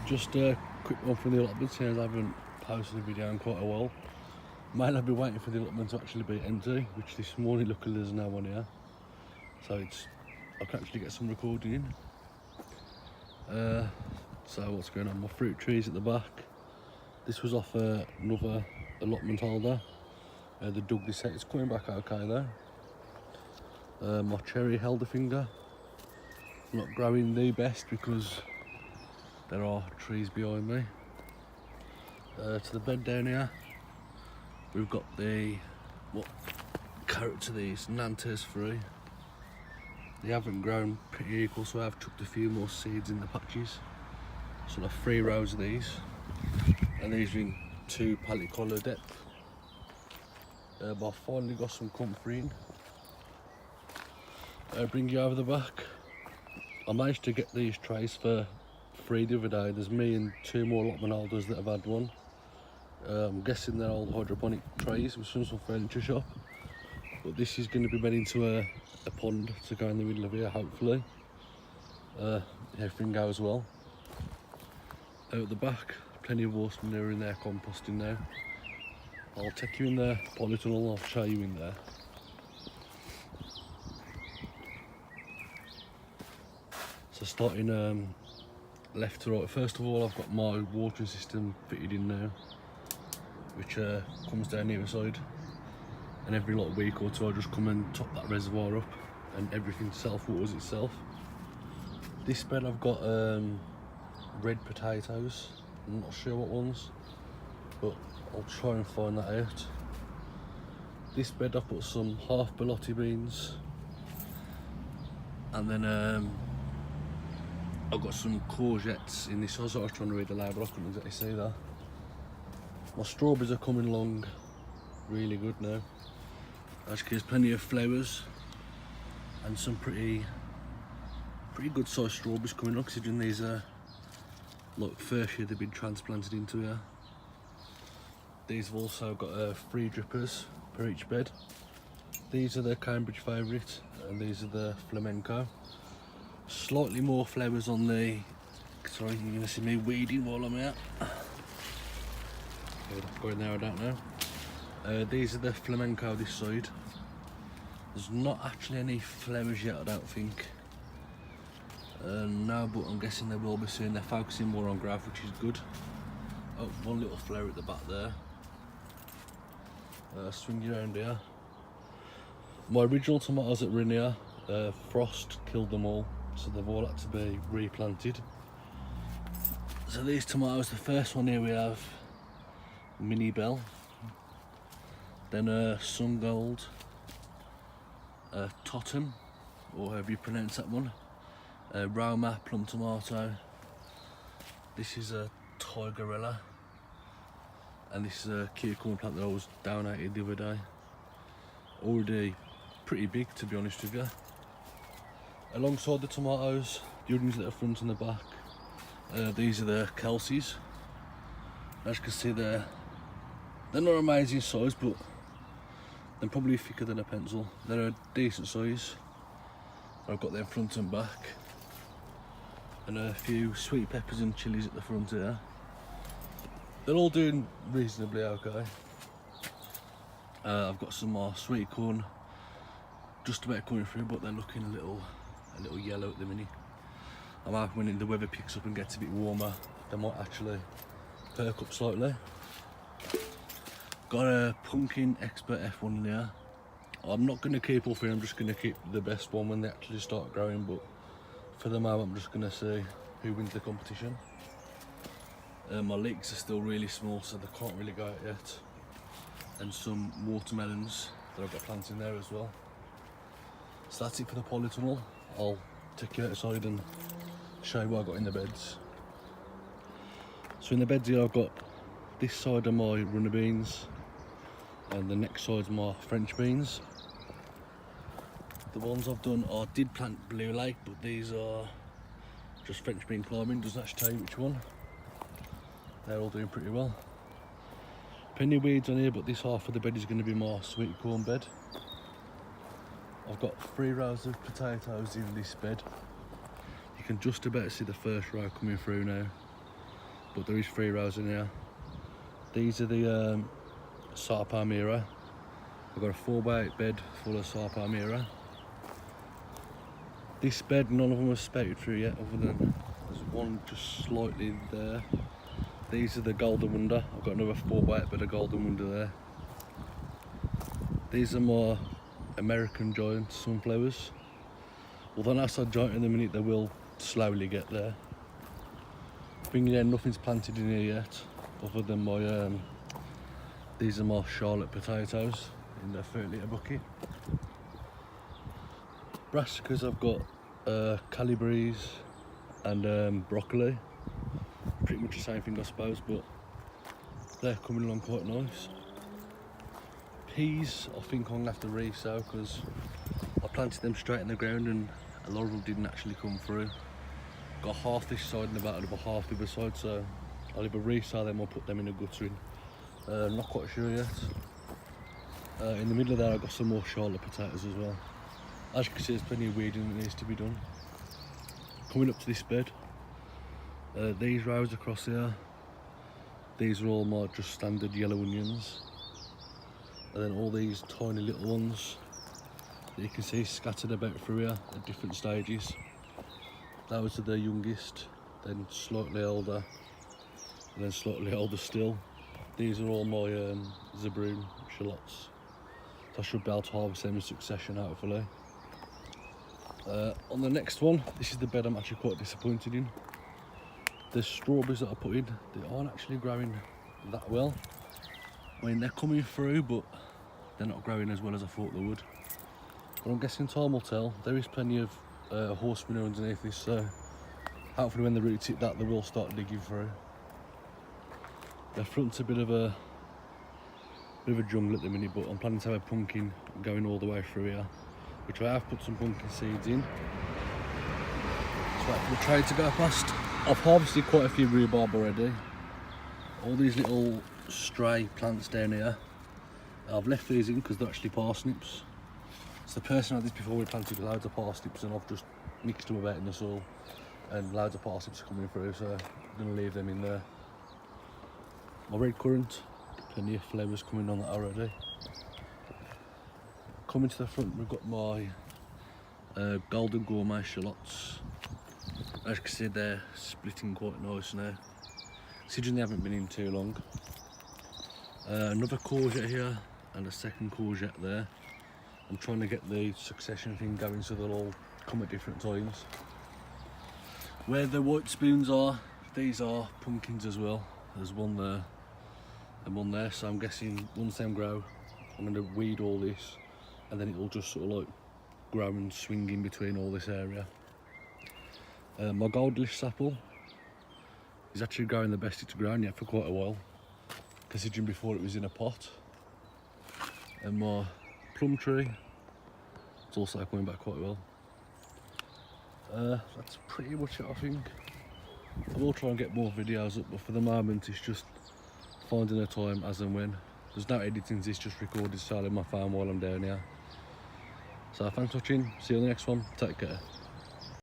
Just a quick one from the allotment here, as I haven't posted a video in quite a while. Might have been waiting for the allotment to actually be empty, which this morning luckily there's no one here. So I can actually get some recording in. So what's going on? My fruit trees at the back. This was off another allotment holder. They dug this out, it's coming back okay though. My cherry held a finger. Not growing the best because there are trees behind me. To the bed down here, we've got the character these Nantes 3. They haven't grown pretty equal, so I've chucked a few more seeds in the patches. So there are 3 rows of these, and these are in 2 pallet collar depth. But I finally got some comfort in. Bring you over the back. I managed to get these trays for free the other day. There's me and 2 more allotment holders that have had one. I'm guessing they're all hydroponic trays from some furniture shop. But this is going to be made into a pond to go in the middle of here, hopefully. Everything goes well. Out at the back, plenty of horse manure in there composting now. I'll take you in the polytunnel, I'll show you in there. So starting left to right, first of all I've got my watering system fitted in now, which comes down the other side, and every week or two I just come and top that reservoir up and everything self-waters itself. This bed I've got red potatoes, I'm not sure what ones, but I'll try and find that out. This bed I've put some half ballotti beans, and then I've got some courgettes in this. I was trying to read the label, I couldn't exactly see that. My strawberries are coming along really good now. Actually, there's plenty of flowers and some pretty good sized strawberries coming on, considering these are like first year they've been transplanted into here. These have also got 3 drippers per each bed. These are the Cambridge favourite, and these are the flamenco. Slightly more flowers on the, sorry, you're going to see me weeding while I'm out. Going there, I don't know. These are the flamenco this side. There's not actually any flowers yet, I don't think. No, but I'm guessing they will be soon. They're focusing more on growth, which is good. Oh, one little flower at the back there. Swing you around here. My original tomatoes that were in here, frost killed them all, so they've all had to be replanted. So these tomatoes, the first one here we have Mini Bell, then Sun Gold, Totem, or however you pronounce that one, Roma Plum Tomato, this is a Tigerella, and this is a cucumber plant that I was donated the other day. Already pretty big, to be honest with you. Alongside the tomatoes, the onions at the front and the back, these are the Kelseys. As you can see they're not amazing size, but they're probably thicker than a pencil. They're a decent size. I've got them front and back, and a few sweet peppers and chilies at the front here. They're all doing reasonably okay. I've got some more sweet corn just about coming through, but they're looking a little yellow at the minute. I'm hoping when the weather picks up and gets a bit warmer, they might actually perk up slightly. Got a Pumpkin Expert F1 in here. I'm not going to keep all 3, I'm just going to keep the best one when they actually start growing, but for the moment I'm just going to see who wins the competition. My leeks are still really small, so they can't really go out yet. And some watermelons that I've got planted in there as well. So that's it for the polytunnel. I'll take you outside and show you what I've got in the beds. So in the beds here I've got this side of my runner beans, and the next side's my French beans. The ones I've done, I did plant Blue Lake, but these are just French bean climbing, doesn't actually tell you which one. They're all doing pretty well. Plenty of weeds on here, but this half of the bed is going to be my sweet corn bed. I've got 3 rows of potatoes in this bed. You can just about see the first row coming through now. but there is 3 rows in here. These are the Sar Palmyra. I've got a 4x8 bed full of Sar Palmyra. This bed, none of them are spouted through yet, other than there's one just slightly there. These are the Golden Wonder. I've got another 4x8 bed of Golden Wonder there. These are my American giant sunflowers. Although that's a giant in the minute, they will slowly get there. Thing is, nothing's planted in here yet, other than my these are my Charlotte potatoes in the 30 litre bucket. Brassicas, I've got calibres and broccoli. Pretty much the same thing, I suppose, but they're coming along quite nice. Peas, I think I'm gonna have to re-sow because I planted them straight in the ground and a lot of them didn't actually come through. Got half this side and about another half the other side, so I'll either re-sow them or put them in a guttering. Not quite sure yet. In the middle of there, I've got some more Charlotte potatoes as well. As you can see, there's plenty of weeding that needs to be done. Coming up to this bed, these rows across here, these are all my just standard yellow onions. And then all these tiny little ones that you can see scattered about through here at different stages. Those are the youngest, then slightly older, and then slightly older still. These are all my Zabroon shallots. So I should be able to harvest them in succession, hopefully. On the next one, this is the bed I'm actually quite disappointed in. The strawberries that I put in, they aren't actually growing that well. I mean, they're coming through, but they're not growing as well as I thought they would. But I'm guessing time will tell. There is plenty of horse manure underneath this, so hopefully when the roots hit that, they will start digging through. The front's a bit of a jungle at the minute, but I'm planning to have a pumpkin going all the way through here, which I have put some pumpkin seeds in. Just wait for the train to go past. I've harvested quite a few rhubarb already. All these little stray plants down here, I've left these in because they're actually parsnips. So the person had this before, we planted loads of parsnips and I've just mixed them about in the soil and loads of parsnips are coming through, so I'm going to leave them in there. My red currant, plenty of flowers coming on that already. Coming to the front, we've got my golden gourmet shallots. As you can see, they're splitting quite nice now, considering they haven't been in too long. Another courgette here and a second courgette there. I'm trying to get the succession thing going so they'll all come at different times. Where the white spoons are, these are pumpkins as well. There's one there and one there, so I'm guessing once them grow, I'm going to weed all this and then it'll just sort of like grow and swing in between all this area. My goldfish apple is actually growing the best it's grown yet for quite a while, considering before it was in a pot. And my plum tree, it's also coming back quite well. That's pretty much it, I think. I will try and get more videos up, but for the moment it's just finding a time as and when. There's no editing, it's just recorded sailing my phone while I'm down here. So thanks for watching, see you on the next one, take care.